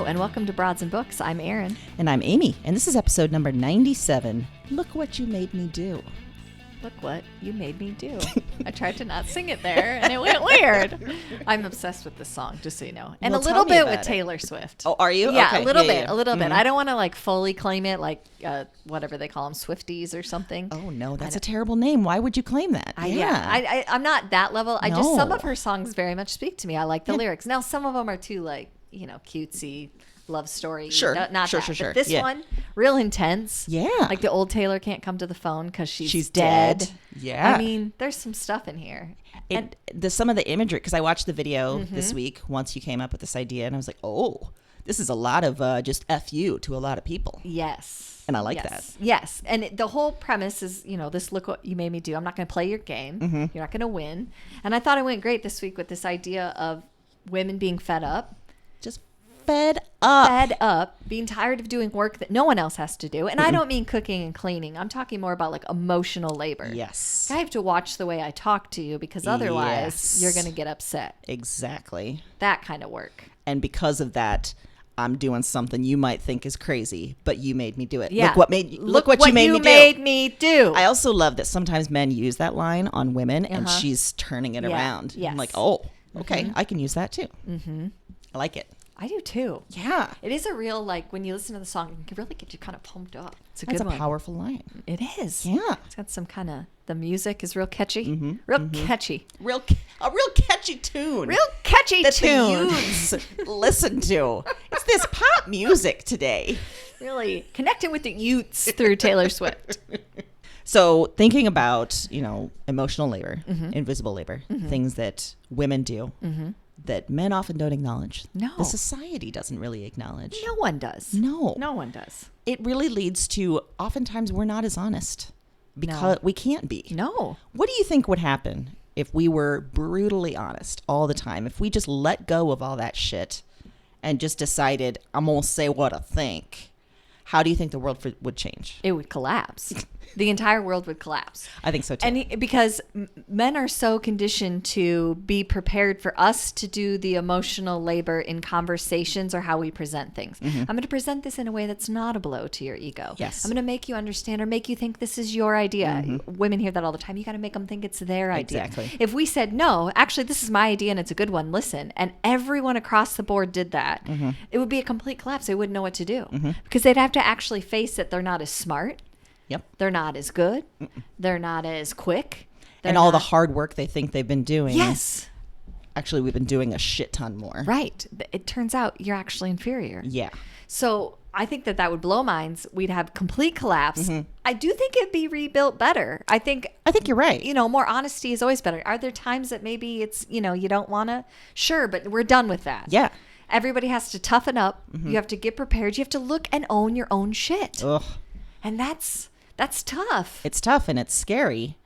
and welcome to Broads and Books. I'm Erin. And I'm Amy, and this is episode number 97. Look what you made me do. Look what you made me do. I tried to not sing it there, and it went weird. I'm obsessed with this song, just so you know. And Well, a little tell me bit with about it. Taylor Swift. Oh, are you? Yeah, Okay. a little Yeah, bit, yeah. a little bit. Mhm. I don't want to like fully claim it like whatever they call them, Swifties or something. Oh, no, that's a terrible name. Why would you claim that? I'm not that level. I just, some No. of her songs very much speak to me. I like the lyrics. Now, some of them are too like, cutesy love story. Sure. Not Sure, that. sure, sure. But this Yeah. one, real intense. Yeah. Like the old Taylor can't come to the phone because she's dead. Yeah. I mean, there's some stuff in here. And Some of the imagery, because I watched the video this week once you came up with this idea, and I was like, oh, this is a lot of just F you to a lot of people. yes. And I like yes. that. Yes. And the whole premise is, this look what you made me do. I'm not going to play your game. You're not going to win. And I thought it went great this week with this idea of women being fed up. Just fed up. Fed up, being tired of doing work that no one else has to do. And I don't mean cooking and cleaning. I'm talking more about like emotional labor. Yes. I have to watch the way I talk to you because otherwise Yes. you're going to get upset. Exactly. That kind of work. And because of that, I'm doing something you might think is crazy, but you made me do it. Yeah. Look what you made me do. do. I also love that sometimes men use that line on women, and Uh-huh. she's turning it Yeah. around. Yes. I'm like, oh, okay, I can use that too. Mm-hmm. I like it. I do too. Yeah. It is a real, like, when you listen to the song, it can really get you kind of pumped up. It's a That's good a one. powerful line. It is. Yeah. It's got some kind of, the music is real catchy. Real catchy. A real catchy tune. Real catchy that tune. the youths listen to. It's this pop music today. Really connecting with the youths through Taylor Swift. So thinking about, emotional labor, invisible labor, things that women do that men often don't acknowledge. No. The society doesn't really acknowledge. No one does. No. No one does. It really leads to oftentimes we're not as honest because we can't be. No. What do you think would happen if we were brutally honest all the time? If we just let go of all that shit and just decided, I'm going to say what I think. How do you think the world would change? It would collapse. The entire world would collapse. I think so too. And because men are so conditioned to be prepared for us to do the emotional labor in conversations or how we present things. I'm going to present this in a way that's not a blow to your ego. Yes. I'm going to make you understand or make you think this is your idea. Women hear that all the time. You got to make them think it's their idea. Exactly. If we said, no, actually, this is my idea and it's a good one, listen, and everyone across the board did that, it would be a complete collapse. They wouldn't know what to do because they'd have to actually face that they're not as smart. Yep. They're not as good. They're not as quick. And all the hard work they think they've been doing. Yes. Actually, we've been doing a shit ton more. Right. It turns out you're actually inferior. Yeah. So I think that would blow minds. We'd have complete collapse. I do think it'd be rebuilt better. I think you're right. more honesty is always better. Are there times that maybe it's, you don't want to? Sure, but we're done with that. Yeah. Everybody has to toughen up. You have to get prepared. You have to look and own your own shit. Ugh. And that's tough. It's tough and it's scary,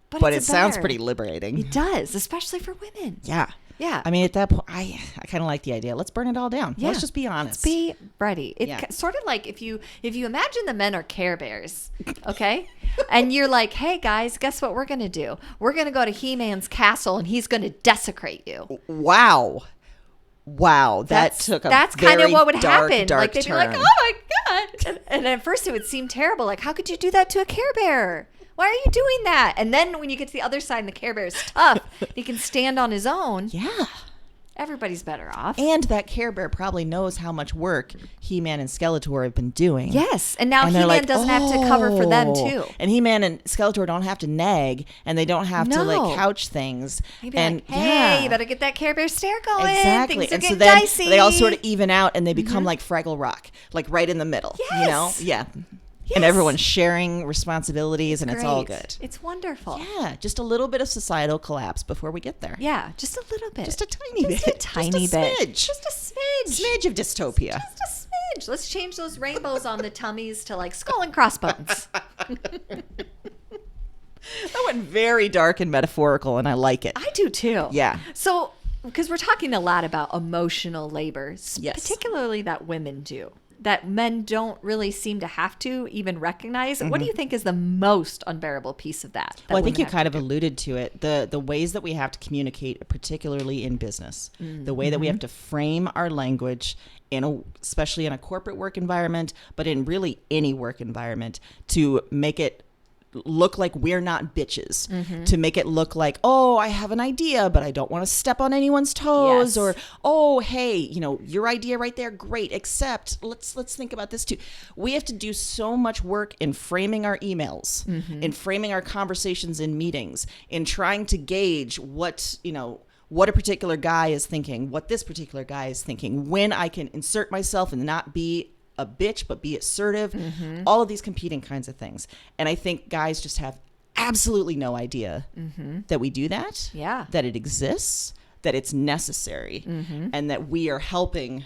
but it it's sounds better. pretty liberating. It does, especially for women. Yeah. Yeah. I mean, at that point, I kind of like the idea. Let's burn it all down. Yeah. Let's just be honest. Be ready. It's Yeah. sort of like if you imagine the men are Care Bears, okay? And you're like, hey guys, guess what we're going to do? We're going to go to He-Man's castle and he's going to desecrate you. Wow. That's kind of what would happen. Dark like they'd be like, oh my God. And at first it would seem terrible. Like, how could you do that to a Care Bear? Why are you doing that? And then when you get to the other side and the Care Bear is tough, he can stand on his own. Yeah. Everybody's better off. And that Care Bear probably knows how much work He-Man and Skeletor have been doing. Yes. And now And they're He-Man like, doesn't have to cover for them too. And He-Man and Skeletor don't have to nag, and they don't have to No. couch things. He'd be and like, hey, you better get that Care Bear stare going. Exactly. Things are And so getting then dicey. they all sort of even out, and they become like Fraggle Rock, like right in the middle. Yes. Yeah. Yes. And everyone's sharing responsibilities, and it's all Great. good. It's wonderful. Yeah, just a little bit of societal collapse before we get there. Yeah, just a little bit. Just a tiny bit. Just a tiny Just a bit. smidge. Just a smidge. Smidge of dystopia. Just a smidge. Let's change those rainbows on the tummies to like skull and crossbones. That went very dark and metaphorical, and I like it. I do too. Yeah. So, because we're talking a lot about emotional labor, Yes. particularly that women do. that men don't really seem to have to even recognize. What do you think is the most unbearable piece of that? Well, I think you kind of alluded to it. The ways that we have to communicate, particularly in business, the way that we have to frame our language, especially in a corporate work environment, but in really any work environment, to make it look like we're not bitches, to make it look like, oh, I have an idea, but I don't want to step on anyone's toes, or, oh, hey, your idea right there, great, except let's think about this too. We have to do so much work in framing our emails, in framing our conversations in meetings, in trying to gauge what a particular guy is thinking, what this particular guy is thinking, when I can insert myself and not be a bitch, but be assertive, all of these competing kinds of things. And I think guys just have absolutely no idea that we do that, that it exists, that it's necessary, and that we are helping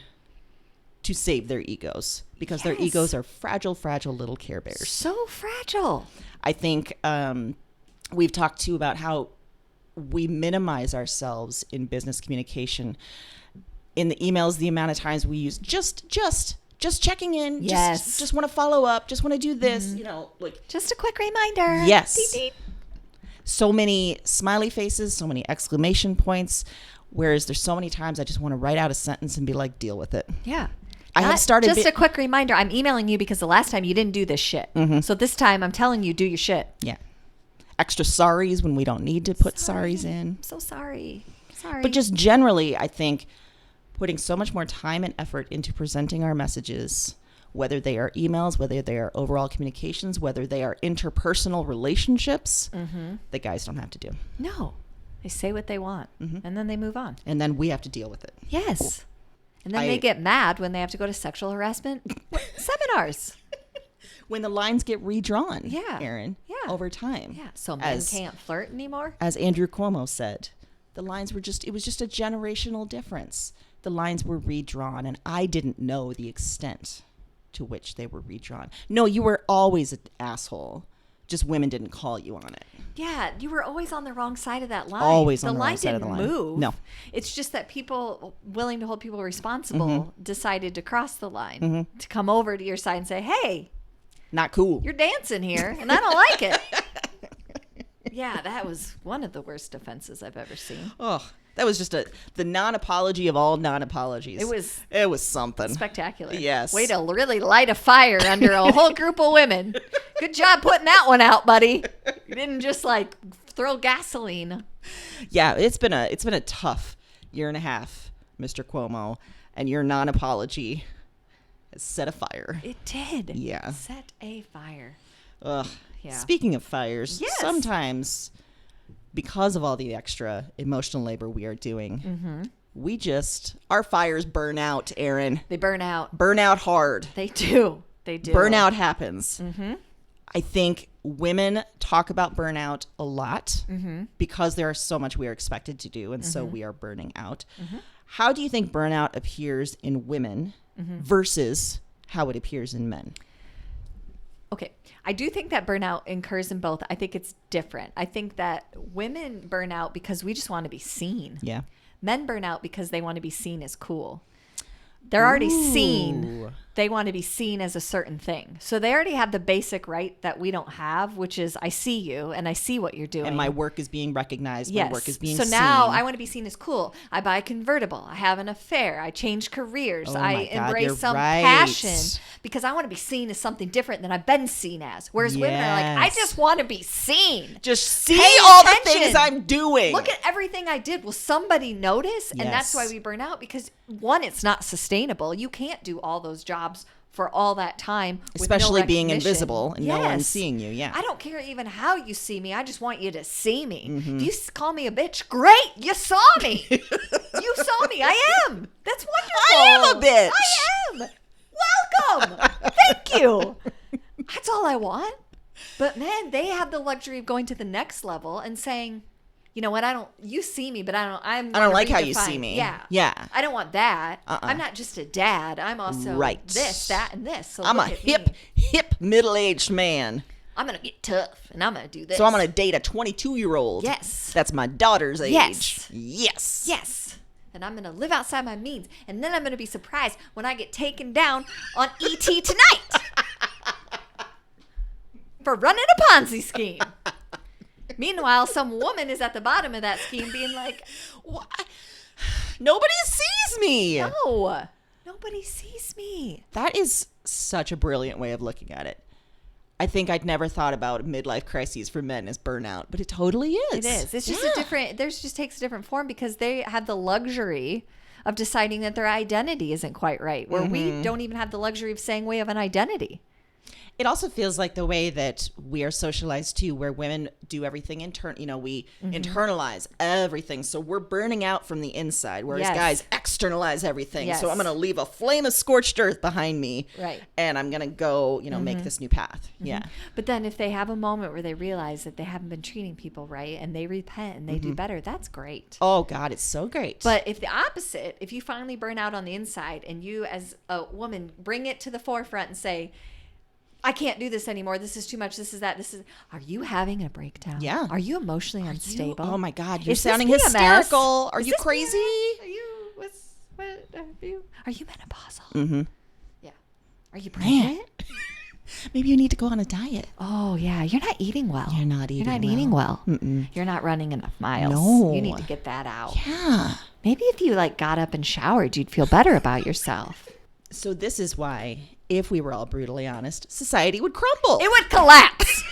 to save their egos, because their egos are fragile, fragile little Care Bears. So fragile. I think we've talked too about how we minimize ourselves in business communication. In the emails, the amount of times we use just checking in, just want to follow up, just want to do this, like just a quick reminder. Yes. Beep, beep. So many smiley faces, so many exclamation points, whereas there's so many times I just want to write out a sentence and be like, deal with it. Yeah. I have started just a quick reminder. I'm emailing you because the last time you didn't do this shit. So this time I'm telling you, do your shit. Yeah. Extra sorries when we don't need to put sorries in. I'm so sorry. Sorry. But just generally, I think putting so much more time and effort into presenting our messages, whether they are emails, whether they are overall communications, whether they are interpersonal relationships, that guys don't have to do. No. They say what they want, and then they move on. And then we have to deal with it. Yes. And then they get mad when they have to go to sexual harassment seminars. When the lines get redrawn, Erin, over time. Yeah, so men can't flirt anymore? As Andrew Cuomo said, the lines were it was just a generational difference. The lines were redrawn, and I didn't know the extent to which they were redrawn. No, you were always an asshole. Just women didn't call you on it. Yeah, you were always on the wrong side of that line. Always on the wrong side of the line. The line didn't move. No. It's just that people willing to hold people responsible decided to cross the line, to come over to your side and say, hey, not cool. You're dancing here, and I don't like it. Yeah, that was one of the worst offenses I've ever seen. Oh, that was just the non-apology of all non-apologies. It was something spectacular. Yes. Way to really light a fire under a whole group of women. Good job putting that one out, buddy. You didn't just like throw gasoline. Yeah, it's been a tough year and a half, Mr. Cuomo, and your non-apology has set a fire. It did. Yeah. Set a fire. Ugh. Yeah. Speaking of fires, sometimes because of all the extra emotional labor we are doing, our fires burn out, Erin. They burn out. Burn out hard. They do. They do. Burnout happens. I think women talk about burnout a lot because there is so much we are expected to do, and so we are burning out. How do you think burnout appears in women versus how it appears in men? Okay. I do think that burnout occurs in both. I think it's different. I think that women burn out because we just want to be seen. Yeah. Men burn out because they want to be seen as cool. They're already seen. They want to be seen as a certain thing. So they already have the basic right that we don't have, which is I see you and I see what you're doing. And my work is being recognized. Yes. My work is being seen. So now I want to be seen as cool. I buy a convertible. I have an affair. I change careers. Oh I embrace some passion because I want to be seen as something different than I've been seen as. Whereas women are like, I just want to be seen. Just see all the things I'm doing. Look at everything I did. Will somebody notice? And that's why we burn out because one, it's not sustainable. You can't do all those jobs for all that time, especially no being invisible and no one seeing you. Yeah, I don't care even how you see me. I just want you to see me. If you call me a bitch, great. You saw me. You saw me. I am. That's wonderful. I am a bitch. I am. Welcome. Thank you. That's all I want. But man, they have the luxury of going to the next level and saying, you know what? You see me, but I don't like how you see me. Yeah. I don't want that. I'm not just a dad. I'm also this, that, and this. So I'm a hip middle-aged man. I'm going to get tough, and I'm going to do this. So I'm going to date a 22-year-old. Yes. That's my daughter's age. Yes. Yes. Yes. and I'm going to live outside my means. And then I'm going to be surprised when I get taken down on ET tonight for running a Ponzi scheme. Meanwhile, some woman is at the bottom of that scheme being like, What? Nobody sees me. no, nobody sees me. That is such a brilliant way of looking at it. I think I'd never thought about midlife crises for men as burnout, but it totally is. It is. It's just a different, theirs just takes a different form because they have the luxury of deciding that their identity isn't quite right, where we don't even have the luxury of saying we have an identity. It also feels like the way that we are socialized too, where women do everything we internalize everything. So we're burning out from the inside, whereas guys externalize everything. Yes. So I'm going to leave a flame of scorched earth behind me. Right. And I'm going to go, make this new path. Yeah. But then if they have a moment where they realize that they haven't been treating people right and they repent and they do better, that's great. Oh God, it's so great. But if the opposite, if you finally burn out on the inside and you as a woman bring it to the forefront and say, I can't do this anymore. This is too much. This is that. Are you having a breakdown? Yeah. Are you emotionally unstable? Oh my God, you're Is this sounding PMS? hysterical. Are Is you this crazy? PMS? Are you menopausal? Mm-hmm. Yeah. Are you pregnant? Maybe you need to go on a diet. Oh yeah, you're not eating well. You're not eating well. Mm-mm. You're not running enough miles. No. You need to get that out. Yeah. Maybe if you got up and showered, you'd feel better about yourself. So this is why, if we were all brutally honest, society would crumble. It would collapse.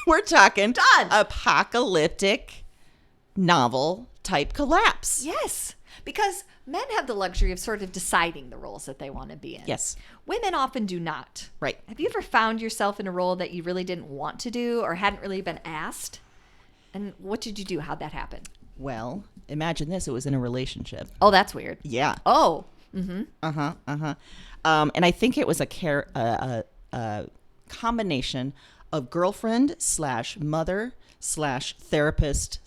We're talking Done. apocalyptic novel type collapse. Yes, because men have the luxury of sort of deciding the roles that they want to be in. Yes. Women often do not. Right. Have you ever found yourself in a role that you really didn't want to do or hadn't really been asked? And what did you do? How'd that happen? Well, imagine this. It was in a relationship. Oh, that's weird. Yeah. Oh. And I think it was a combination of girlfriend / mother / therapist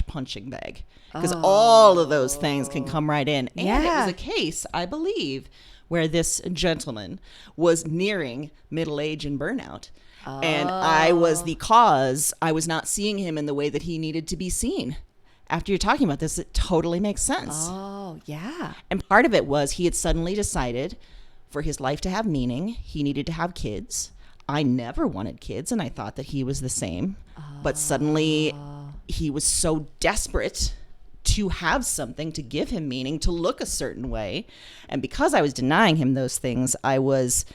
/ punching bag. Because all of those things can come right in. And it was a case, I believe, where this gentleman was nearing middle age and burnout. And I was the cause. I was not seeing him in the way that he needed to be seen. After you're talking about this, it totally makes sense. Oh, yeah. And part of it was he had suddenly decided for his life to have meaning, he needed to have kids. I never wanted kids, and I thought that he was the same. But suddenly he was so desperate to have something to give him meaning, to look a certain way. And because I was denying him those things, I was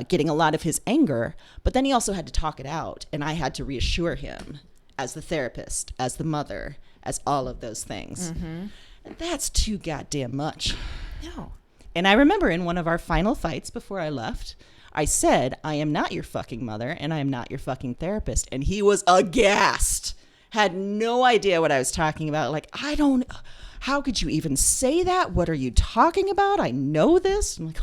getting a lot of his anger. But then he also had to talk it out, and I had to reassure him as the therapist, as the mother, as all of those things. And that's too goddamn much. No. And I remember in one of our final fights before I left, I said, I am not your fucking mother and I am not your fucking therapist. And he was aghast, had no idea what I was talking about. Like, how could you even say that? What are you talking about? I know this. I'm like,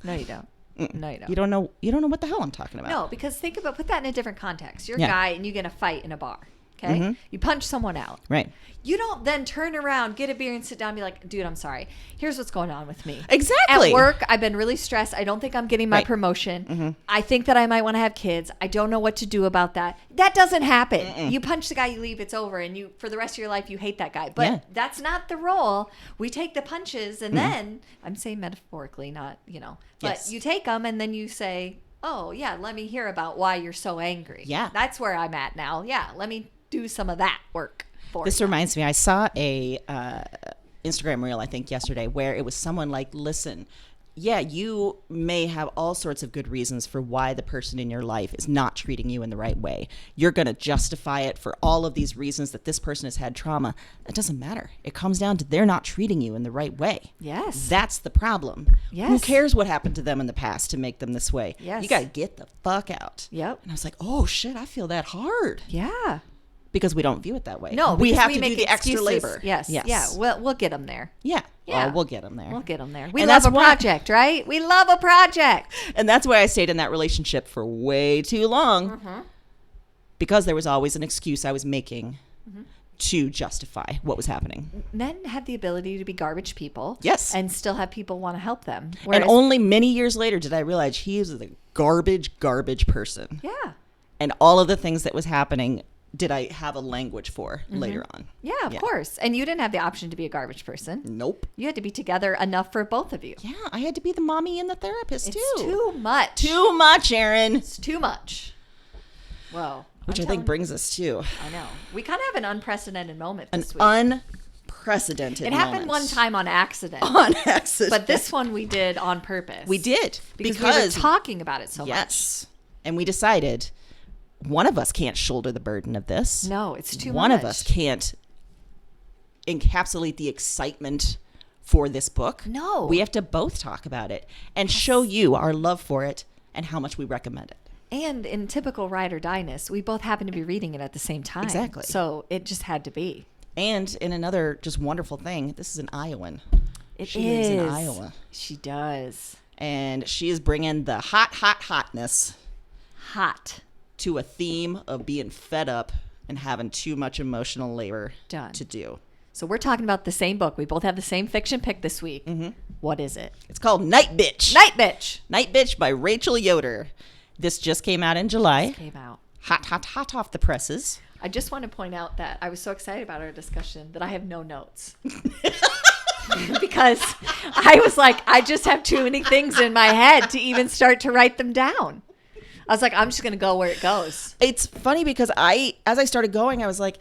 No, you don't. No, you don't. You don't know what the hell I'm talking about. No, because put that in a different context. You're a Yeah. guy and you get in a fight in a bar. Okay. You punch someone out. Right. You don't then turn around, get a beer, and sit down and be like, dude, I'm sorry. Here's what's going on with me. Exactly. At work, I've been really stressed. I don't think I'm getting my promotion. I think that I might want to have kids. I don't know what to do about that. That doesn't happen. You punch the guy, you leave, it's over. And for the rest of your life, you hate that guy. But that's not the role. We take the punches and then, I'm saying metaphorically, not, but you take them and then you say, oh, yeah, let me hear about why you're so angry. Yeah. That's where I'm at now. Yeah, let me do some of that work for This you. reminds me, I saw a Instagram reel, I think yesterday, where it was someone like, listen, yeah, you may have all sorts of good reasons for why the person in your life is not treating you in the right way. You're going to justify it for all of these reasons that this person has had trauma. That doesn't matter. It comes down to they're not treating you in the right way. Yes. That's the problem. Yes. Who cares what happened to them in the past to make them this way? Yes. You got to get the fuck out. Yep. And I was like, oh shit, I feel that hard. Yeah. Because we don't view it that way. No, we because have we to make do the extra excuses. labor. Yes. Yeah. We'll get them there. Yeah. Yeah. Oh, we'll get them there. We'll get them there. We And love that's a why- project, right? We love a project. And that's why I stayed in that relationship for way too long. Because there was always an excuse I was making to justify what was happening. Men have the ability to be garbage people. Yes. And still have people want to help them. And Whereas, only many years later did I realize he is the garbage person. yeah. And all of the things that was happening did I have a language for later on. Yeah, of course. And you didn't have the option to be a garbage person. Nope. You had to be together enough for both of you. Yeah, I had to be the mommy and the therapist, too. It's too much. Too much, Erin. It's too much. Whoa. Which I think brings us to... I know. We kind of have an unprecedented moment this week. Unprecedented It happened one time on accident. On accident. But this one we did on purpose. We did. Because we were talking about it so much. Yes. And we decided one of us can't shoulder the burden of this. No, it's too much. One of us can't encapsulate the excitement for this book. No. We have to both talk about it and show you our love for it and how much we recommend it. And in typical Ride or Die-ness, we both happen to be reading it at the same time. Exactly. So it just had to be. And in another just wonderful thing, this is an Iowan. She lives in Iowa. She does. And she is bringing the hotness Hot. to a theme of being fed up and having too much emotional labor to do. So we're talking about the same book. We both have the same fiction pick this week. Mm-hmm. What is it? It's called Night Bitch. Night Bitch. Night Bitch by Rachel Yoder. This just came out in July. Just came out. Hot off the presses. I just want to point out that I was so excited about our discussion that I have no notes. Because I was like, I just have too many things in my head to even start to write them down. I was like, I'm just going to go where it goes. It's funny because as I started going, I was like,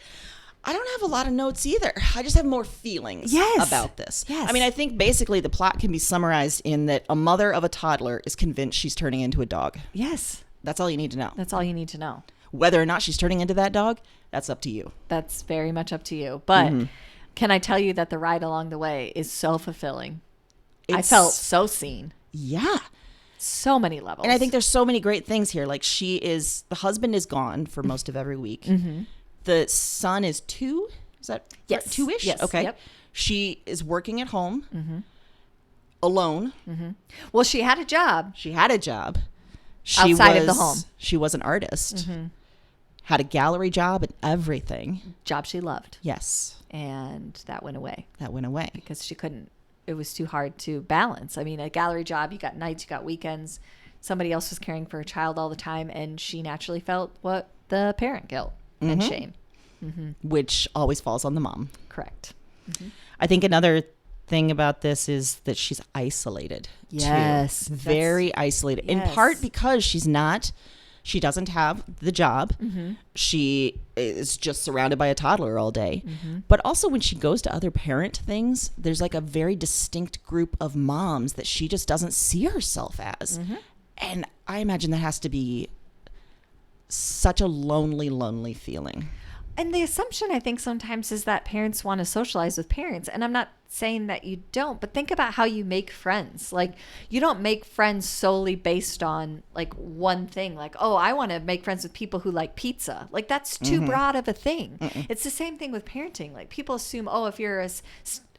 I don't have a lot of notes either. I just have more feelings about this. Yes. I mean, I think basically the plot can be summarized in that a mother of a toddler is convinced she's turning into a dog. Yes. That's all you need to know. That's all you need to know. Whether or not she's turning into that dog, that's up to you. That's very much up to you. But can I tell you that the ride along the way is so fulfilling? I felt so seen. Yeah. So many levels. And I think there's so many great things here. Like the husband is gone for most of every week. Mm-hmm. The son is 2. Is that yes. 2-ish? Yes. Okay. Yep. She is working at home alone. Mm-hmm. Well, she had a job. Outside of the home. She was an artist. Had a gallery job and everything. Job she loved. Yes. And that went away. Because she couldn't. It was too hard to balance. I mean, a gallery job, you got nights, you got weekends. Somebody else was caring for a child all the time. And she naturally felt the parent guilt and shame. Which always falls on the mom. Correct. I think another thing about this is that she's isolated. Yes. Too. Very isolated. Yes. In part because she doesn't have the job. She is just surrounded by a toddler all day. But also when she goes to other parent things, there's like a very distinct group of moms that she just doesn't see herself as. And I imagine that has to be such a lonely feeling. And the assumption, I think, sometimes is that parents want to socialize with parents. And I'm not saying that you don't, but think about how you make friends. Like, you don't make friends solely based on, like, one thing. Like, oh, I want to make friends with people who like pizza. Like, that's too broad of a thing. It's the same thing with parenting. Like, people assume, oh, if you're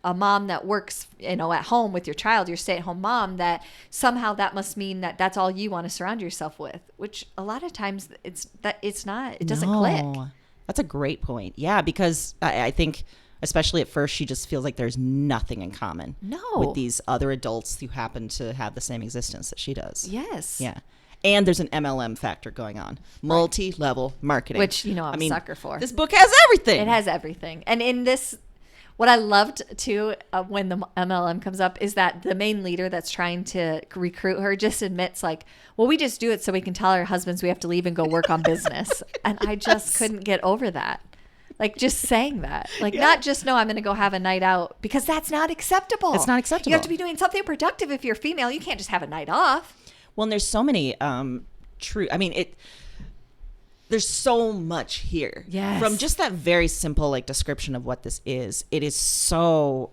a mom that works, at home with your child, your stay-at-home mom, that somehow that must mean that that's all you want to surround yourself with, which a lot of times it doesn't click. That's a great point. Yeah, because I think, especially at first, she just feels like there's nothing in common with these other adults who happen to have the same existence that she does. Yes. Yeah. And there's an MLM factor going on. Multi-level marketing. Which, I'm a sucker for. This book has everything. It has everything. And in this, what I loved, too, when the MLM comes up is that the main leader that's trying to recruit her just admits, like, well, we just do it so we can tell our husbands we have to leave and go work on business. And I just couldn't get over that. Like, just saying that. Like, not just, no, I'm going to go have a night out, because that's not acceptable. It's not acceptable. You have to be doing something productive if you're female. You can't just have a night off. Well, and there's so many there's so much here. Yes. From just that very simple description of what this is, it is so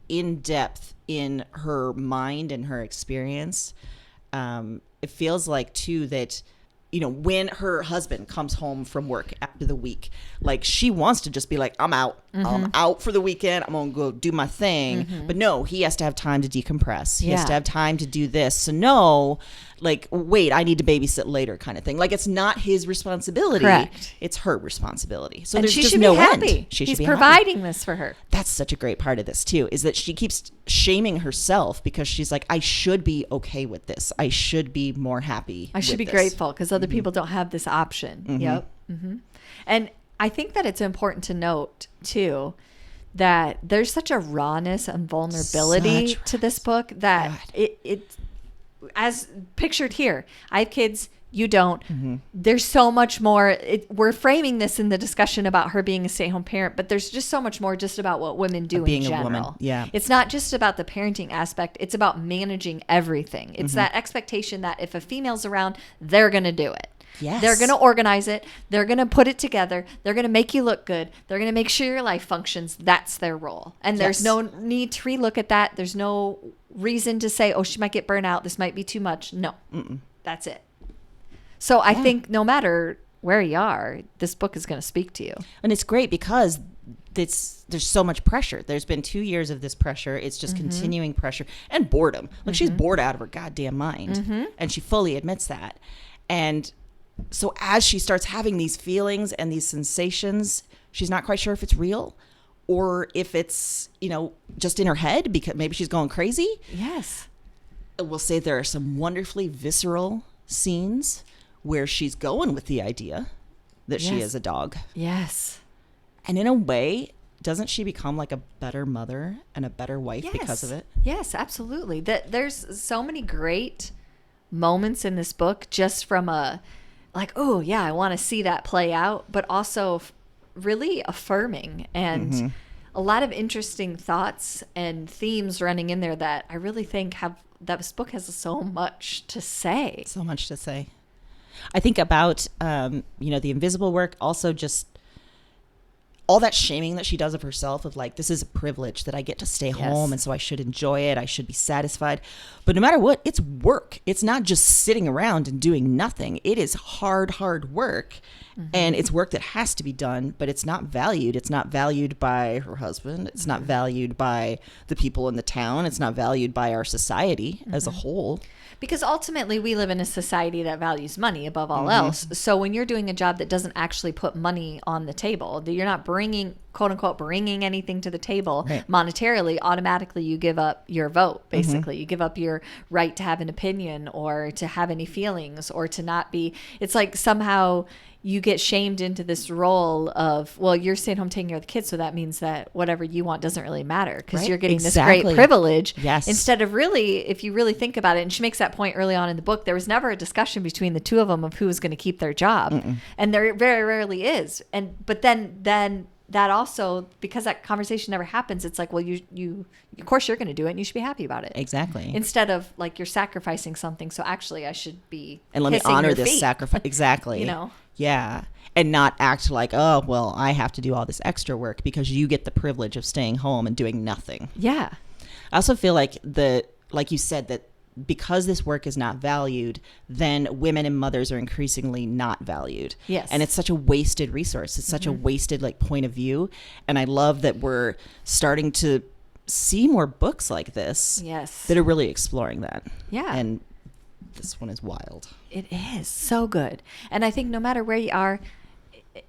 in depth in her mind and her experience. It feels like too that, when her husband comes home from work after the week, like, she wants to just be like, I'm out. I'm out for the weekend. I'm going to go do my thing. But no, he has to have time to decompress. He has to have time to do this. So no, like, wait, I need to babysit later kind of thing. Like, it's not his responsibility. Correct. It's her responsibility. So and there's she just should no be happy. end. He's providing this for her. That's such a great part of this too, is that she keeps shaming herself because she's like, I should be okay with this. I should be more happy. I should be grateful because other people don't have this option. Yep. And I think that it's important to note too that there's such a rawness and vulnerability to this book that it as pictured here. I have kids. You don't. Mm-hmm. There's so much more. We're framing this in the discussion about her being a stay-at-home parent, but there's just so much more just about what women do in general. Being a woman, yeah. It's not just about the parenting aspect. It's about managing everything. It's that expectation that if a female's around, they're going to do it. Yes. They're going to organize it. They're going to put it together. They're going to make you look good. They're going to make sure your life functions. That's their role. And there's no need to relook at that. There's no reason to say, oh, she might get burnout. This might be too much. No. That's it. So I think no matter where you are, this book is going to speak to you. And it's great because there's so much pressure. There's been 2 years of this pressure. It's just continuing pressure and boredom. Like she's bored out of her goddamn mind. And she fully admits that. And so as she starts having these feelings and these sensations, she's not quite sure if it's real or if it's, just in her head because maybe she's going crazy. Yes. We'll say there are some wonderfully visceral scenes where she's going with the idea that she is a dog. Yes. And in a way, doesn't she become like a better mother and a better wife because of it? Yes, absolutely. There's so many great moments in this book just from I want to see that play out, but also really affirming and a lot of interesting thoughts and themes running in there that I really think that this book has so much to say. So much to say. I think about, the invisible work, also just all that shaming that she does of herself of like, this is a privilege that I get to stay home. And so I should enjoy it. I should be satisfied. But no matter what, it's work. It's not just sitting around and doing nothing. It is hard work. And it's work that has to be done, but it's not valued. It's not valued by her husband. It's not valued by the people in the town. It's not valued by our society as a whole. Because ultimately we live in a society that values money above all else. So when you're doing a job that doesn't actually put money on the table, that you're not bringing, quote unquote, bringing anything to the table monetarily, automatically you give up your vote, basically. You give up your right to have an opinion or to have any feelings or to not be, it's like somehow you get shamed into this role of, well, you're staying home taking care of the kids, so that means that whatever you want doesn't really matter because you're getting this great privilege. Yes. Instead of really, if you really think about it, and she makes that point early on in the book, there was never a discussion between the two of them of who was going to keep their job. And there very rarely is. But then that also, because that conversation never happens, it's like, well, you of course you're going to do it and you should be happy about it. Exactly. Instead of like you're sacrificing something, so actually I should be and let me honor this sacrifice. Exactly. Yeah. And not act like, oh, well, I have to do all this extra work because you get the privilege of staying home and doing nothing. Yeah. I also feel like like you said, that because this work is not valued, then women and mothers are increasingly not valued. Yes. And it's such a wasted resource. It's such a wasted point of view. And I love that we're starting to see more books like this that are really exploring that. Yeah. And this one is wild. It is so good. And I think no matter where you are,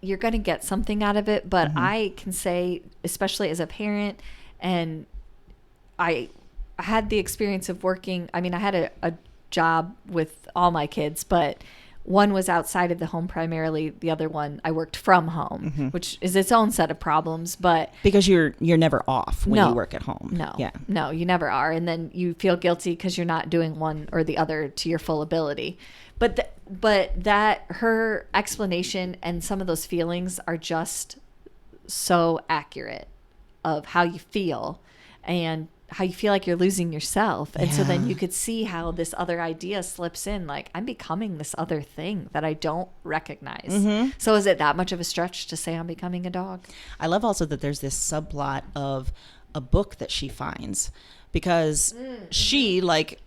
you're going to get something out of it. But I can say, especially as a parent, and I had the experience of working. I mean, I had a job with all my kids, but one was outside of the home primarily. The other one, I worked from home, which is its own set of problems. But because you're never off when you work at home. No, you never are. And then you feel guilty because you're not doing one or the other to your full ability. But that her explanation and some of those feelings are just so accurate of how you feel and how you feel like you're losing yourself. And so then you could see how this other idea slips in, like, I'm becoming this other thing that I don't recognize. So is it that much of a stretch to say I'm becoming a dog? I love also that there's this subplot of a book that she finds because she, like,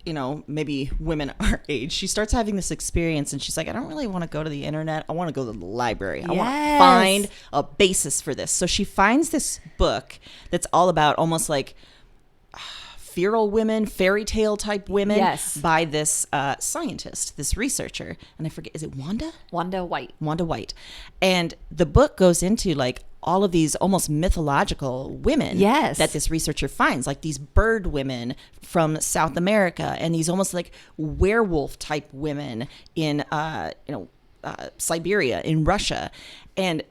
maybe women our age, she starts having this experience and she's like, I don't really want to go to the internet. I want to go to the library. I want to find a basis for this. So she finds this book that's all about almost like feral women, fairy tale type women by this scientist, this researcher. And I forget, is it Wanda? Wanda White. Wanda White. And the book goes into like all of these almost mythological women that this researcher finds, like these bird women from South America and these almost like werewolf type women in, Siberia, in Russia. And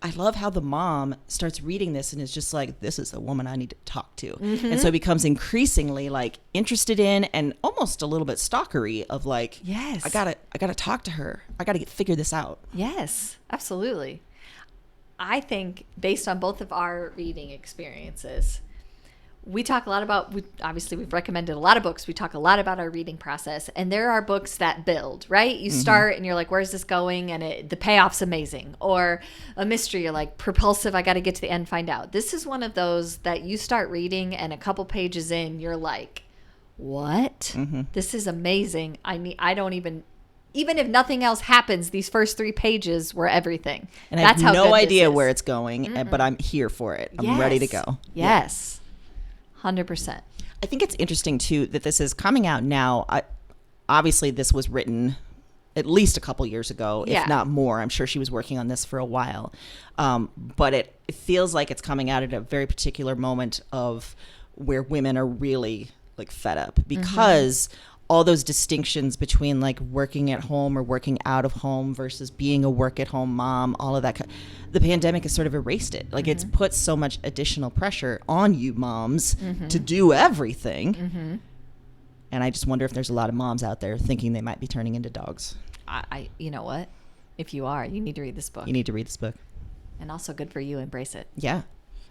I love how the mom starts reading this and is just like, this is a woman I need to talk to. And so it becomes increasingly like interested in and almost a little bit stalkery of like, yes, I gotta talk to her. I gotta figure this out. Yes, absolutely. I think based on both of our reading experiences, we talk a lot about, obviously we've recommended a lot of books. We talk a lot about our reading process, and there are books that build, right? You start and you're like, where's this going? And the payoff's amazing. Or a mystery, you're like, propulsive, I got to get to the end, find out. This is one of those that you start reading and a couple pages in, you're like, what? This is amazing. I don't even if nothing else happens, these first 3 pages were everything. And I have no idea where it's going, but I'm here for it. I'm ready to go. Yes. 100%. I think it's interesting too that this is coming out now. Obviously, this was written at least a couple years ago, if not more. I'm sure she was working on this for a while, but it feels like it's coming out at a very particular moment of where women are really like fed up because all those distinctions between like working at home or working out of home versus being a work at home mom, all of that. The pandemic has sort of erased it. Like it's put so much additional pressure on you moms to do everything. And I just wonder if there's a lot of moms out there thinking they might be turning into dogs. You know what? If you are, you need to read this book. You need to read this book. And also good for you. Embrace it. Yeah.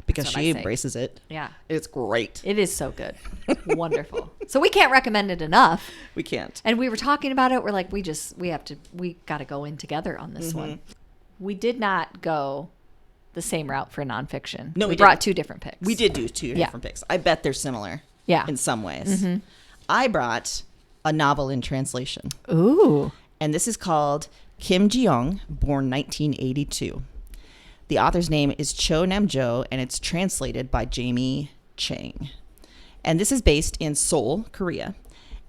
Because she embraces it. Yeah. It's great. It is so good. Wonderful. So we can't recommend it enough. We can't. And we were talking about it. We're like, we got to go in together on this one. We did not go the same route for nonfiction. No, we brought 2 different picks. We did do 2 different picks. I bet they're similar. Yeah. In some ways. I brought a novel in translation. Ooh. And this is called Kim Ji-young, born 1982. The author's name is Cho Nam-jo, and it's translated by Jamie Chang. And this is based in Seoul, Korea.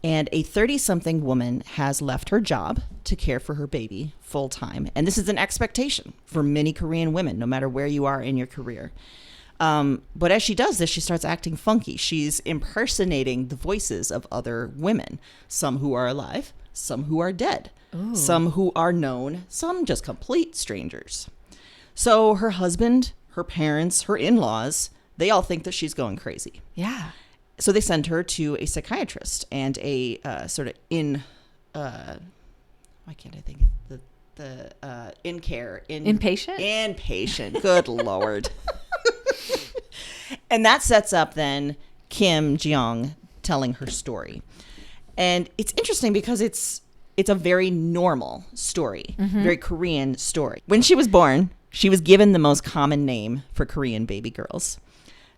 And a 30-something woman has left her job to care for her baby full-time. And this is an expectation for many Korean women, no matter where you are in your career. But as she does this, she starts acting funky. She's impersonating the voices of other women, some who are alive, some who are dead, some who are known, some just complete strangers. So her husband, her parents, her in-laws, they all think that she's going crazy. Yeah. So they send her to a psychiatrist and a sort of why can't I think of the in-care. Inpatient? Inpatient. Good Lord. And that sets up then Kim Ji-young telling her story. And it's interesting because it's a very normal story, very Korean story. When she was born, she was given the most common name for Korean baby girls.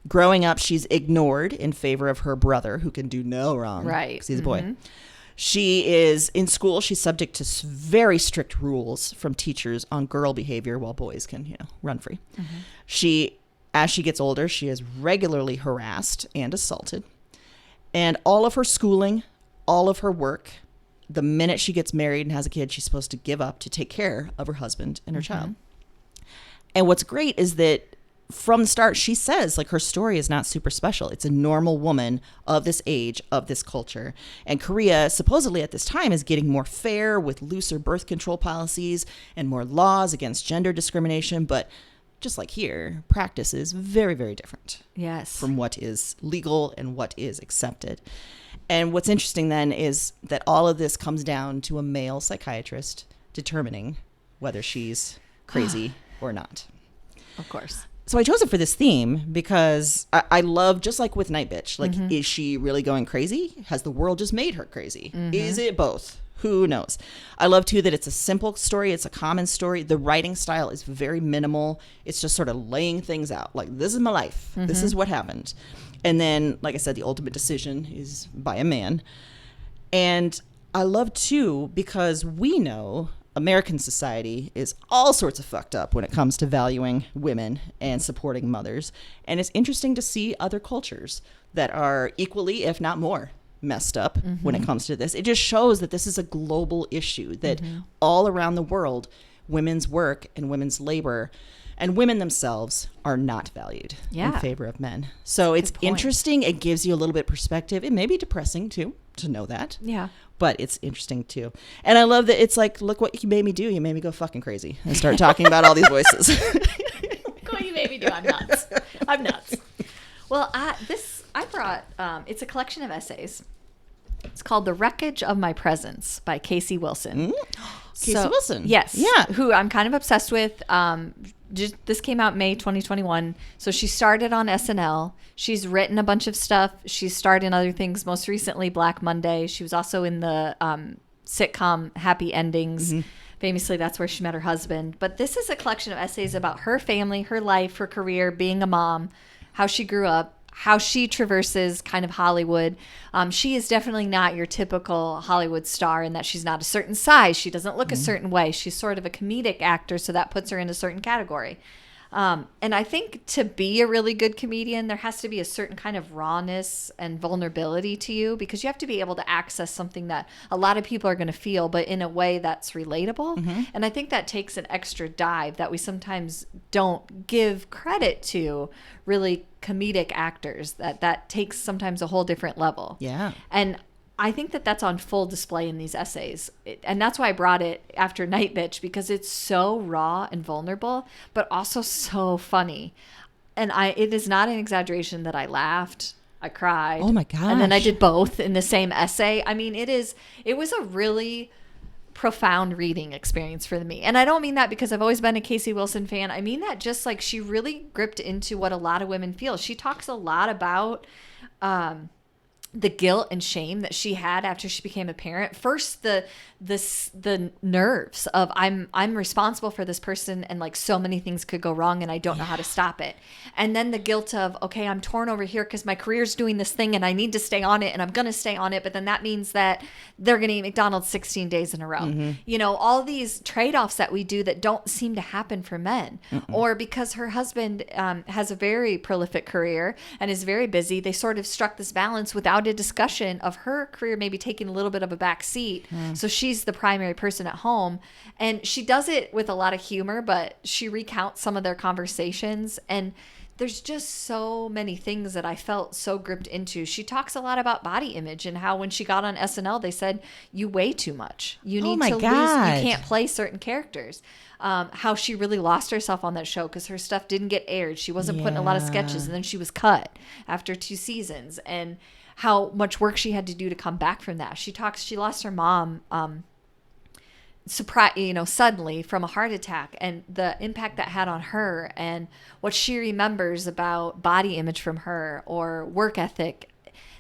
Growing up, she's ignored in favor of her brother, who can do no wrong. Right. Because he's a boy. She is, in school, she's subject to very strict rules from teachers on girl behavior while boys can, run free. As she gets older, she is regularly harassed and assaulted. And all of her schooling, all of her work, the minute she gets married and has a kid, she's supposed to give up to take care of her husband and her child. And what's great is that from the start, she says, like, her story is not super special. It's a normal woman of this age, of this culture. And Korea, supposedly at this time, is getting more fair with looser birth control policies and more laws against gender discrimination. But just like here, practice is very, very different. Yes. From what is legal and what is accepted. And what's interesting then is that all of this comes down to a male psychiatrist determining whether she's crazy or not. Of course. So I chose it for this theme because I love, just like with Night Bitch, like, is she really going crazy? Has the world just made her crazy? Is it both? Who knows? I love, too, that it's a simple story. It's a common story. The writing style is very minimal. It's just sort of laying things out. Like, this is my life. This is what happened. And then, like I said, the ultimate decision is by a man. And I love, too, because we know American society is all sorts of fucked up when it comes to valuing women and supporting mothers. And it's interesting to see other cultures that are equally, if not more, messed up when it comes to this. It just shows that this is a global issue, that all around the world, women's work and women's labor and women themselves are not valued in favor of men. So it's interesting. It gives you a little bit perspective. It may be depressing, too, to know that. Yeah. But it's interesting too. And I love that it's like, look what you made me do. You made me go fucking crazy and start talking about all these voices. Look what you made me do. I'm nuts. I'm nuts. Well, I brought, it's a collection of essays. It's called The Wreckage of My Presence by Casey Wilson. Casey Wilson. Yes. Yeah. Who I'm kind of obsessed with. This came out May 2021. So she started on SNL. She's written a bunch of stuff. She's starred in other things, most recently Black Monday. She was also in the sitcom Happy Endings. Famously, that's where she met her husband. But this is a collection of essays about her family, her life, her career, being a mom, how she grew up, how she traverses kind of Hollywood. She is definitely not your typical Hollywood star in that she's not a certain size. She doesn't look a certain way. She's sort of a comedic actor, so that puts her in a certain category. And I think to be a really good comedian, there has to be a certain kind of rawness and vulnerability to you, because you have to be able to access something that a lot of people are going to feel, but in a way that's relatable. And I think that takes an extra dive that we sometimes don't give credit to really comedic actors, that takes sometimes a whole different level. Yeah. And I think that that's on full display in these essays. And that's why I brought it after Night Bitch, because it's so raw and vulnerable, but also so funny. And it is not an exaggeration that I laughed, I cried. Oh my gosh. And then I did both in the same essay. I mean, it was a really profound reading experience for me. And I don't mean that because I've always been a Casey Wilson fan. I mean that just like she really gripped into what a lot of women feel. She talks a lot about the guilt and shame that she had after she became a parent. First, the nerves of I'm responsible for this person, and like so many things could go wrong and I don't know how to stop it. And then the guilt of, okay, I'm torn over here because my career's doing this thing and I need to stay on it and I'm going to stay on it. But then that means that they're going to eat McDonald's 16 days in a row. You know, all these trade-offs that we do that don't seem to happen for men. Or because her husband has a very prolific career and is very busy, they sort of struck this balance without a discussion of her career maybe taking a little bit of a back seat. So she's the primary person at home, and she does it with a lot of humor, but she recounts some of their conversations, and there's just so many things that I felt so gripped into. She talks a lot about body image and how when she got on SNL, they said, you weigh too much. You need to lose. You can't play certain characters. How she really lost herself on that show because her stuff didn't get aired. She wasn't put in a lot of sketches, and then she was cut after 2 seasons, and how much work she had to do to come back from that. She lost her mom suddenly from a heart attack, and the impact that had on her and what she remembers about body image from her or work ethic.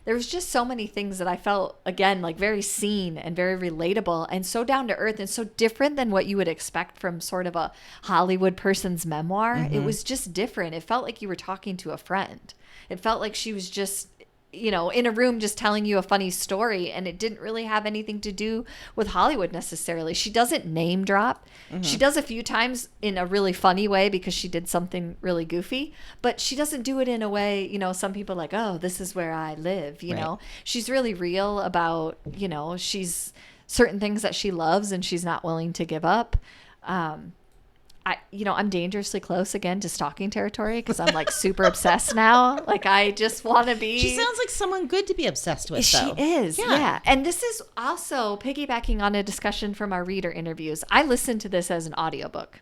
There was just so many things that I felt, again, like very seen and very relatable and so down to earth and so different than what you would expect from sort of a Hollywood person's memoir. It was just different. It felt like you were talking to a friend. It felt like she was just, you know, in a room just telling you a funny story, and it didn't really have anything to do with Hollywood necessarily. She doesn't name drop. She does a few times in a really funny way because she did something really goofy, but she doesn't do it in a way, you know, some people are like, oh, this is where I live, you know. She's really real about, you know, she's certain things that she loves and she's not willing to give up. I'm dangerously close again to stalking territory because I'm like super obsessed now. Like I just want to be. She sounds like someone good to be obsessed with, though. She is, yeah. And this is also piggybacking on a discussion from our reader interviews. I listened to this as an audiobook.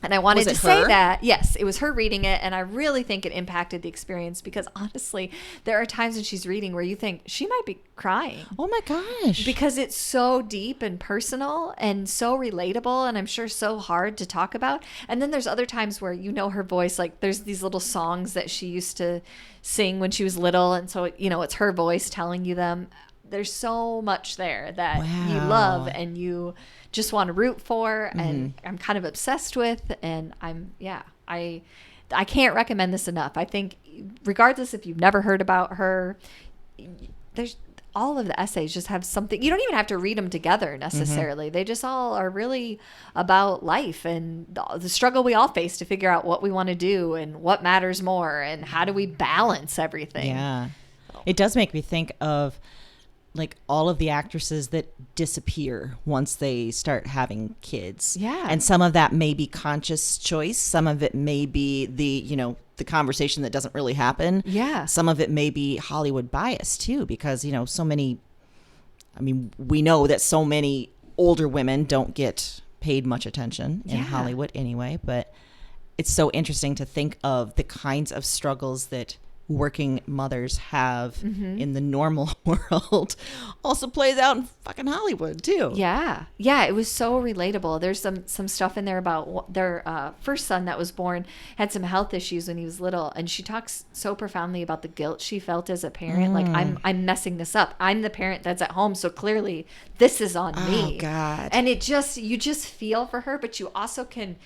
And I wanted to say that, yes, it was her reading it. And I really think it impacted the experience because honestly, there are times when she's reading where you think she might be crying. Oh my gosh. Because it's so deep and personal and so relatable and I'm sure so hard to talk about. And then there's other times where you know her voice, like there's these little songs that she used to sing when she was little. And so, you know, it's her voice telling you them. There's so much there that you love and you just want to root for and I'm kind of obsessed with, and I can't recommend this enough. I think regardless if you've never heard about her, there's all of the essays just have something. You don't even have to read them together necessarily. They just all are really about life and the struggle we all face to figure out what we want to do and what matters more and how do we balance everything. Yeah. It does make me think of like all of the actresses that disappear once they start having kids. Yeah. And some of that may be conscious choice. Some of it may be the conversation that doesn't really happen. Yeah. Some of it may be Hollywood bias too, because, so many I mean, we know that so many older women don't get paid much attention in Hollywood anyway, but it's so interesting to think of the kinds of struggles that working mothers have in the normal world also plays out in fucking Hollywood too. Yeah. Yeah. It was so relatable. There's some stuff in there about their first son that was born had some health issues when he was little. And she talks so profoundly about the guilt she felt as a parent. Like, I'm messing this up. I'm the parent that's at home. So clearly this is on me. Oh God. And you just feel for her, but you also can,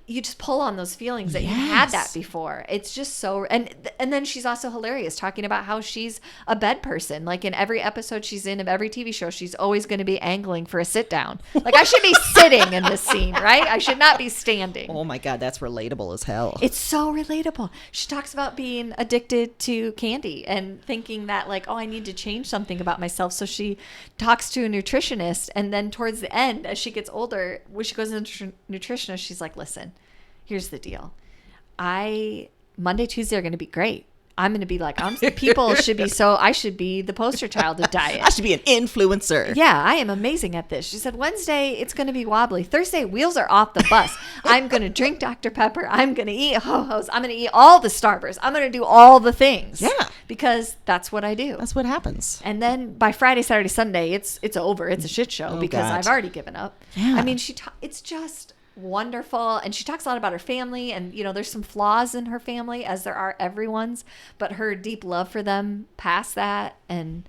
you just pull on those feelings that you had that before. It's just so, and then she's also hilarious talking about how she's a bed person. Like in every episode she's in of every TV show, she's always going to be angling for a sit down. Like, I should be sitting in this scene, right? I should not be standing. Oh my God, that's relatable as hell. It's so relatable. She talks about being addicted to candy and thinking that, like, oh, I need to change something about myself. So she talks to a nutritionist, and then towards the end, as she gets older, when she goes into nutritionist, she's like, listen, here's the deal. Monday, Tuesday are going to be great. I'm going to be like, people should be I should be the poster child of diet. I should be an influencer. Yeah, I am amazing at this. She said, Wednesday, it's going to be wobbly. Thursday, wheels are off the bus. I'm going to drink Dr. Pepper. I'm going to eat ho-hos. I'm going to eat all the Starbursts. I'm going to do all the things. Yeah. Because that's what I do. That's what happens. And then by Friday, Saturday, Sunday, it's over. It's a shit show because God. I've already given up. Yeah. I mean, it's just wonderful, and she talks a lot about her family, and there's some flaws in her family, as there are everyone's, but her deep love for them past that, and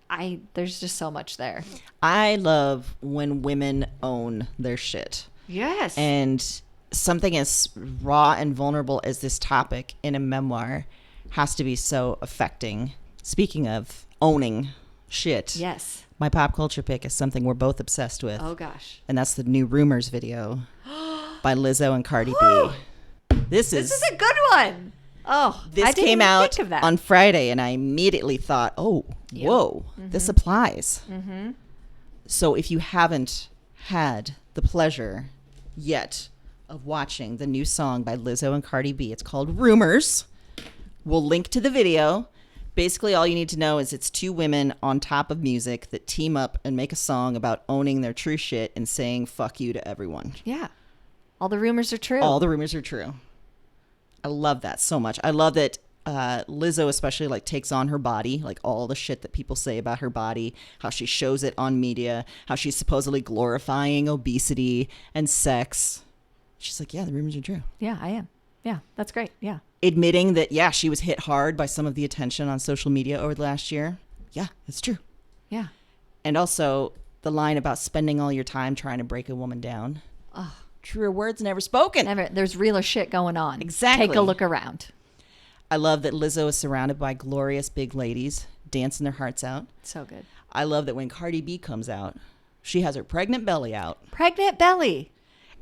I there's just so much there. I love when women own their shit. Yes. And something as raw and vulnerable as this topic in a memoir has to be so affecting. Speaking of owning shit. Yes. My pop culture pick is something we're both obsessed with. Oh, gosh. And that's the new Rumors video by Lizzo and Cardi B. This is a good one. Oh, this I didn't came even out think of that. on Friday, and I immediately thought, oh, whoa, this applies. Mm-hmm. So if you haven't had the pleasure yet of watching the new song by Lizzo and Cardi B, it's called Rumors. We'll link to the video. Basically, all you need to know is it's two women on top of music that team up and make a song about owning their true shit and saying fuck you to everyone. Yeah. All the rumors are true. All the rumors are true. I love that so much. I love that Lizzo especially like takes on her body, like all the shit that people say about her body, how she shows it on media, how she's supposedly glorifying obesity and sex. She's like, yeah, the rumors are true. Yeah, I am. Yeah, that's great. Yeah. Admitting that, yeah, she was hit hard by some of the attention on social media over the last year. Yeah, it's true. Yeah. And also the line about spending all your time trying to break a woman down. Oh, truer words never spoken. never. There's realer shit going on. Exactly. Take a look around. I love that Lizzo is surrounded by glorious big ladies dancing their hearts out. So good. I love that when Cardi B comes out, she has her pregnant belly out. Pregnant belly.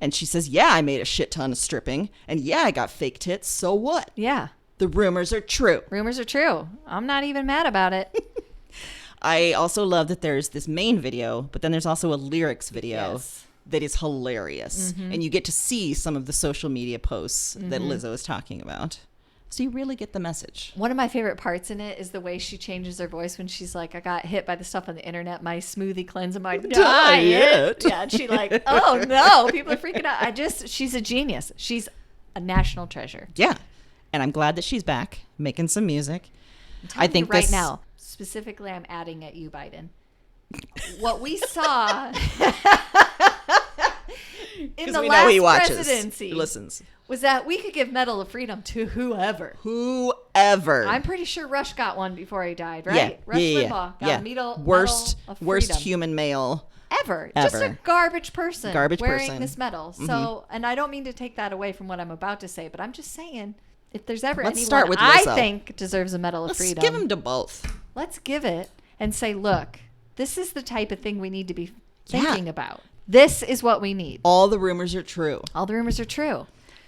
And she says, yeah, I made a shit ton of stripping. And yeah, I got fake tits. So what? Yeah. The rumors are true. Rumors are true. I'm not even mad about it. I also love that there's this main video, but then there's also a lyrics video that is hilarious. Mm-hmm. And you get to see some of the social media posts that Lizzo is talking about. So you really get the message. One of my favorite parts in it is the way she changes her voice when she's like, I got hit by the stuff on the internet, my smoothie cleanse and my diet. Yeah, and she like, oh no, people are freaking out. She's a genius. She's a national treasure. Yeah. And I'm glad that she's back making some music. I think right now, specifically, I'm adding at you, Biden. What we saw in the last presidency listens. was that we could give Medal of Freedom to whoever. I'm pretty sure Rush got one before he died, right? Yeah, Rush Limbaugh got a medal of worst freedom. human male ever. Just a garbage person wearing this medal. Mm-hmm. So, and I don't mean to take that away from what I'm about to say, but I'm just saying, if there's ever Let's anyone start with I Lizzo. think deserves a Medal of Freedom, let's give him to both. Let's give it and say, look, this is the type of thing we need to be thinking about. This is what we need. All the rumors are true. All the rumors are true.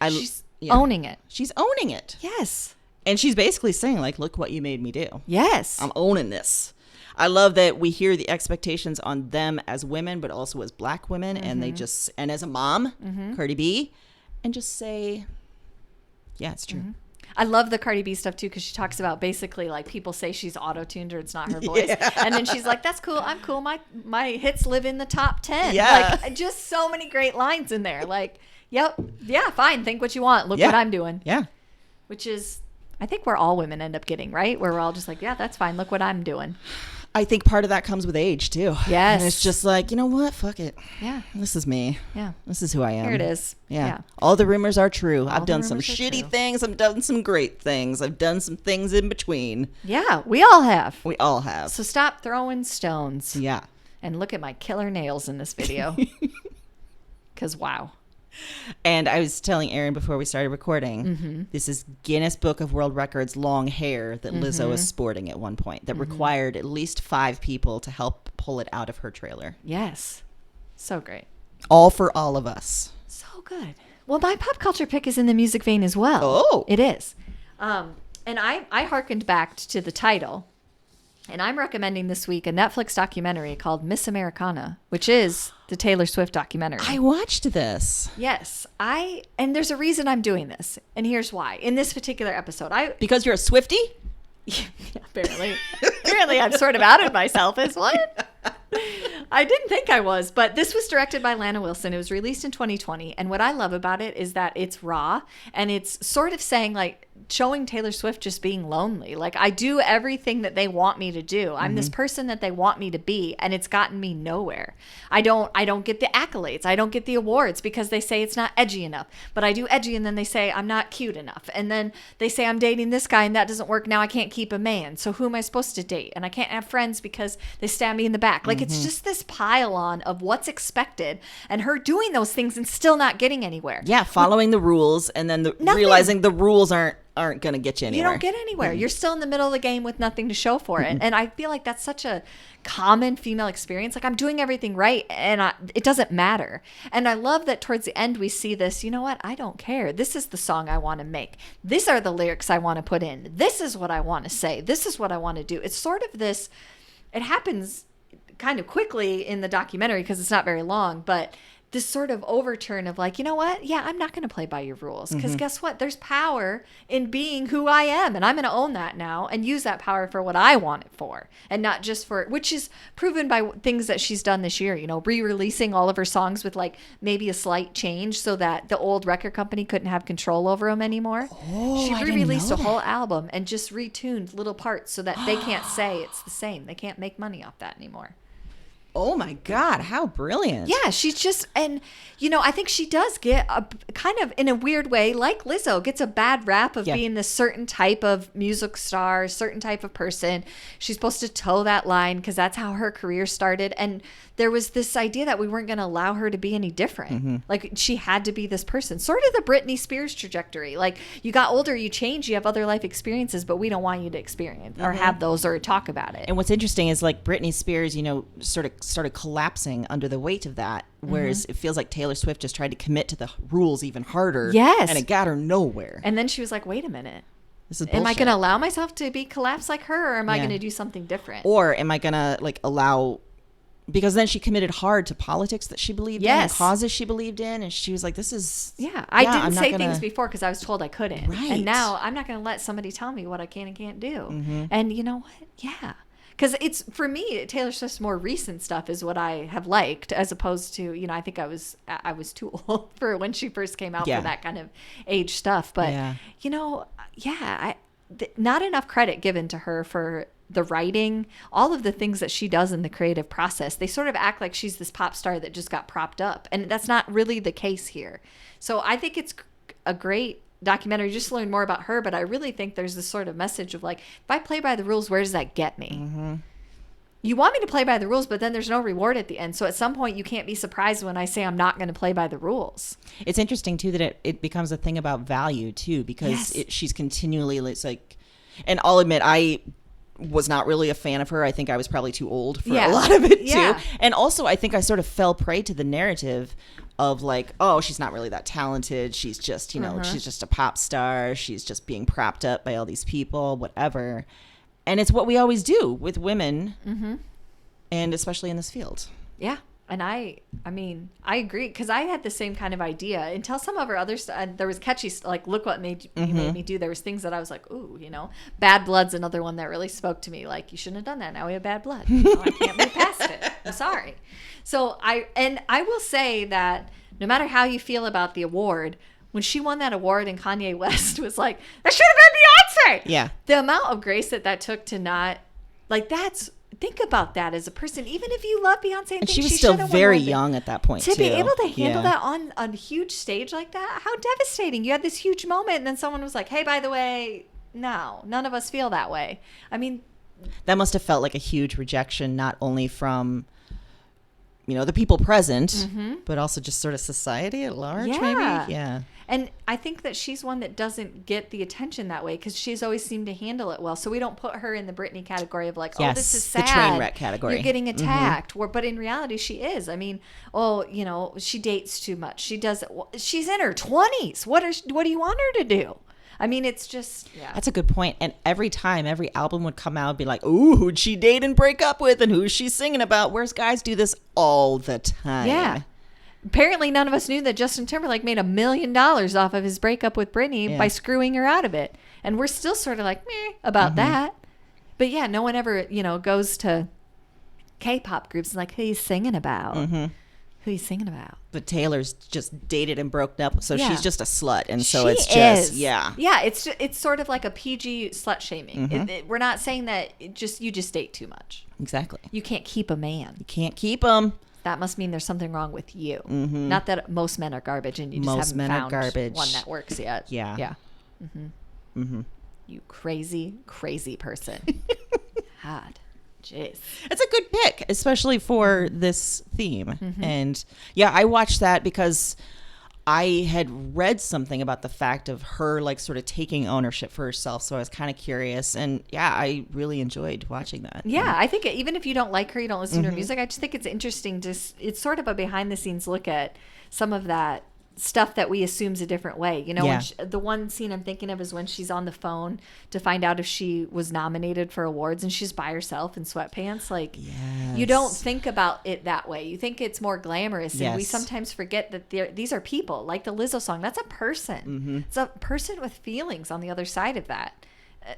She's Yeah. owning it. She's owning it. Yes. And she's basically saying, like, look what you made me do. Yes. I'm owning this. I love that we hear the expectations on them as women, but also as black women. Mm-hmm. And they just, and as a mom, mm-hmm. Cardi B, and just say, yeah, it's true. Mm-hmm. I love the Cardi B stuff too, because she talks about basically like people say she's auto-tuned or it's not her voice. Yeah. And then she's like, that's cool. I'm cool. My hits live in the top 10. Yeah. Like just so many great lines in there. Like, yep. Yeah, fine. Think what you want. Look Yeah. what I'm doing. Yeah. Which is, I think where all women end up getting, right? Where we're all just like, yeah, that's fine. Look what I'm doing. I think part of that comes with age too. Yes. And it's just like, you know what? Fuck it. Yeah. This is me. Yeah. This is who I am. Here it is. Yeah. All the rumors are true. I've the done some rumors are shitty true. things. I've done some great things. I've done some things in between. Yeah. We all have. We all have. So stop throwing stones. Yeah. And look at my killer nails in this video. Because wow. And I was telling Erin before we started recording, this is Guinness Book of World Records long hair that Lizzo was sporting at one point that required at least 5 people to help pull it out of her trailer. Yes. So great. All for all of us. So good. Well, my pop culture pick is in the music vein as well. Oh. It is. And I hearkened back to the title. And I'm recommending this week a Netflix documentary called Miss Americana, which is the Taylor Swift documentary. I watched this. Yes. And there's a reason I'm doing this. And here's why. In this particular episode, Because you're a Swiftie? Yeah, apparently I've sort of outed myself as what? I didn't think I was, but this was directed by Lana Wilson. It was released in 2020. And what I love about it is that it's raw and it's sort of saying like showing Taylor Swift just being lonely. Like I do everything that they want me to do. I'm this person that they want me to be, and it's gotten me nowhere. I don't get the accolades. I don't get the awards because they say it's not edgy enough. But I do edgy, and then they say I'm not cute enough. And then they say I'm dating this guy and that doesn't work. Now I can't keep a man. So who am I supposed to date? And I can't have friends because they stab me in the back. Like it's just this pile on of what's expected and her doing those things and still not getting anywhere. Yeah, following the rules and then realizing the rules aren't going to get you anywhere. You don't get anywhere. You're still in the middle of the game with nothing to show for it. And I feel like that's such a common female experience. Like I'm doing everything right and it doesn't matter. And I love that towards the end we see this, you know what? I don't care. This is the song I want to make. These are the lyrics I want to put in. This is what I want to say. This is what I want to do. It's sort of this, it happens kind of quickly in the documentary because it's not very long, but this sort of overturn of like, you know what? Yeah, I'm not going to play by your rules because guess what? There's power in being who I am, and I'm going to own that now and use that power for what I want it for and not just for, which is proven by things that she's done this year, you know, re-releasing all of her songs with like maybe a slight change so that the old record company couldn't have control over them anymore. Oh, she I didn't re-released know a whole that. album and just retuned little parts so that they can't say it's the same. They can't make money off that anymore. Oh my God, how brilliant. Yeah, she's just, and you know, I think she does get a kind of in a weird way, like Lizzo, gets a bad rap of being this certain type of music star, certain type of person. She's supposed to toe that line because that's how her career started. And there was this idea that we weren't going to allow her to be any different. Like she had to be this person, sort of the Britney Spears trajectory. Like you got older, you change, you have other life experiences, but we don't want you to experience or have those or talk about it. And what's interesting is like Britney Spears, you know, sort of started collapsing under the weight of that, whereas it feels like Taylor Swift just tried to commit to the rules even harder. Yes. And it got her nowhere. And then she was like, wait a minute. This is Am I bullshit. going to allow myself to be collapsed like her, or am I going to do something different? Or am I going to like allow, because then she committed hard to politics that she believed in and causes she believed in. And she was like, this is. Yeah. I didn't I'm not say gonna- things before because I was told I couldn't. Right. And now I'm not going to let somebody tell me what I can and can't do. And you know what? Yeah. Because it's, for me, Taylor Swift's more recent stuff is what I have liked, as opposed to, you know, I think I was too old for when she first came out for that kind of age stuff. But, you know, not enough credit given to her for the writing, all of the things that she does in the creative process. They sort of act like she's this pop star that just got propped up. And that's not really the case here. So I think it's a great documentary just to learn more about her, but I really think there's this sort of message of like, if I play by the rules, where does that get me? You want me to play by the rules, but then there's no reward at the end. So at some point you can't be surprised when I say I'm not going to play by the rules. It's interesting too that it becomes a thing about value too, because she's continually, it's like, and I'll admit I was not really a fan of her. I think I was probably too old for a lot of it too. And also I think I sort of fell prey to the narrative of like, oh, she's not really that talented. She's just, you know, she's just a pop star. She's just being propped up by all these people, whatever. And it's what we always do with women, and especially in this field. Yeah. And I mean, I agree, because I had the same kind of idea until some of her other stuff. There was catchy, like, look what made you made me do. There was things that I was like, ooh, you know, Bad Blood's another one that really spoke to me. Like, you shouldn't have done that. Now we have bad blood. You know, I can't move past it. I'm sorry. So I will say that no matter how you feel about the award, when she won that award and Kanye West was like, that should have been Beyonce. Yeah. The amount of grace that took to not, like, think about that as a person. Even if you love Beyonce and she was still very young at that point, to too. be able to handle that on a huge stage like that, how devastating. You had this huge moment and then someone was like, hey, by the way, no, none of us feel that way. I mean, that must have felt like a huge rejection, not only from, you know, the people present, but also just sort of society at large, maybe. Yeah. And I think that she's one that doesn't get the attention that way because she's always seemed to handle it well. So we don't put her in the Britney category of like, oh, this is sad. The train wreck category. You're getting attacked. But in reality, she is. I mean, oh, you know, she dates too much. She does. She's in her 20s. What do you want her to do? I mean, it's just, yeah. That's a good point. And every time, every album would come out and be like, ooh, who'd she date and break up with? And who's she singing about? Whereas guys do this all the time. Yeah. Apparently, none of us knew that Justin Timberlake made $1 million off of his breakup with Britney by screwing her out of it. And we're still sort of like, meh, about that. But yeah, no one ever, you know, goes to K-pop groups and like, who are you singing about? Who are you singing about? But Taylor's just dated and broke up, so she's just a slut. And so she it's just, is. yeah. Yeah, it's sort of like a PG slut shaming. We're not saying that you just date too much. Exactly. You can't keep a man. You can't keep him. That must mean there's something wrong with you. Not that most men are garbage and you just haven't found one that works yet. Yeah. Yeah. You crazy, crazy person. God. Jeez. It's a good pick, especially for this theme. And yeah, I watched that because I had read something about the fact of her like sort of taking ownership for herself. So I was kind of curious. And yeah, I really enjoyed watching that. Yeah, I think even if you don't like her, you don't listen to her music, I just think it's interesting. It's sort of a behind the scenes look at some of that stuff that we assume's a different way. You know, when the one scene I'm thinking of is when she's on the phone to find out if she was nominated for awards and she's by herself in sweatpants. Like, you don't think about it that way. You think it's more glamorous. And we sometimes forget that these are people. Like the Lizzo song, that's a person. It's a person with feelings on the other side of that.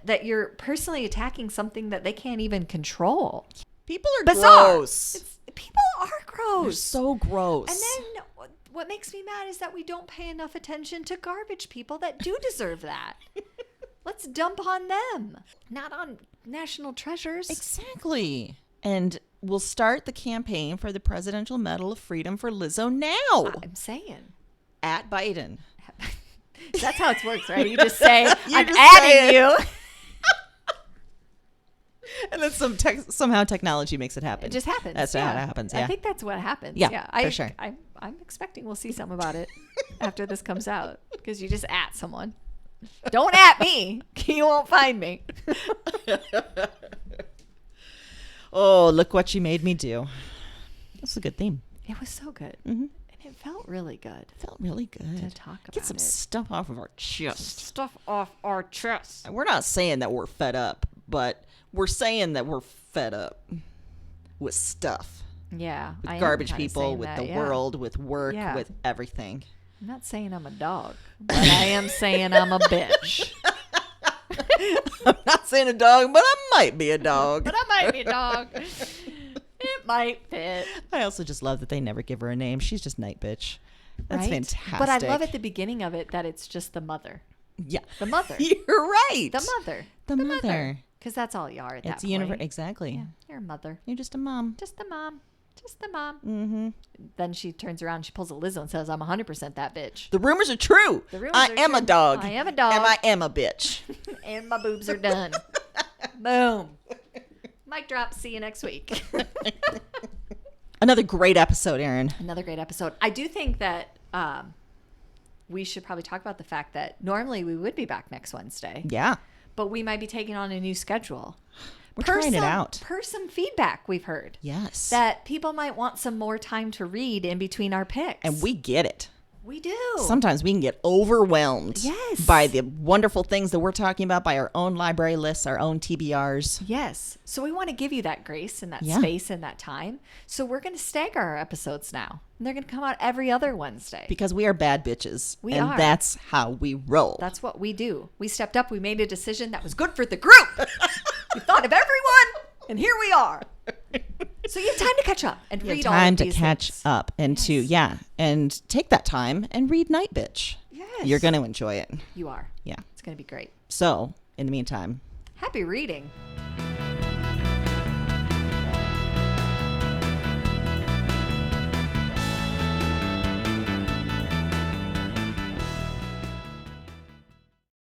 That you're personally attacking something that they can't even control. People are gross. People are gross. They're so gross. And then what makes me mad is that we don't pay enough attention to garbage people that do deserve that. Let's dump on them, not on national treasures. Exactly. And we'll start the campaign for the Presidential Medal of Freedom for Lizzo now. I'm saying. At Biden. That's how it works, right? You just say, I'm adding you. And then somehow technology makes it happen. It just happens. That's how it happens. Yeah. I think that's what happens. Yeah, for sure. I'm expecting we'll see something about it after this comes out because you just at someone. Don't at me. You won't find me. Oh, look what you made me do. That's a good theme. It was so good. And it felt really good. It felt really good. To talk about Get some stuff off of our chest. Stuff off our chest. We're not saying that we're fed up, but we're saying that we're fed up with stuff. Yeah. With garbage people, with the world, with work, with everything. I'm not saying I'm a dog, but I am saying I'm a bitch. I'm not saying a dog, but I might be a dog. But I might be a dog. It might fit. I also just love that they never give her a name. She's just Night Bitch. That's fantastic. But I love at the beginning of it that it's just the mother. Yeah. The mother. You're right. The mother. The mother. Because that's all you are at that point. Universe. Exactly. Yeah, you're a mother. You're just a mom. Just the mom. Just the mom. Then she turns around, she pulls a Lizzo and says, I'm 100% that bitch. The rumors are true. I am a dog. I am a dog. And I am a bitch. And my boobs are done. Boom. Mic drop. See you next week. Another great episode, Erin. Another great episode. I do think that we should probably talk about the fact that normally we would be back next Wednesday. Yeah. But we might be taking on a new schedule. We're trying it out. Per some feedback we've heard. Yes. That people might want some more time to read in between our picks. And we get it. We do. Sometimes we can get overwhelmed Yes. by the wonderful things that we're talking about, by our own library lists, our own TBRs. Yes. So we want to give you that grace and that Yeah. space and that time. So we're going to stagger our episodes now. And they're going to come out every other Wednesday. Because we are bad bitches. We and are. that's how we roll. That's what we do. We stepped up. We made a decision that was good for the group. We thought of everyone. And here we are. So you have time to catch up and You read have all time of to these catch things. up and and take that time and read Night Bitch. Yes. You're going to enjoy it. You are. Yeah. It's going to be great. So, in the meantime, Happy reading.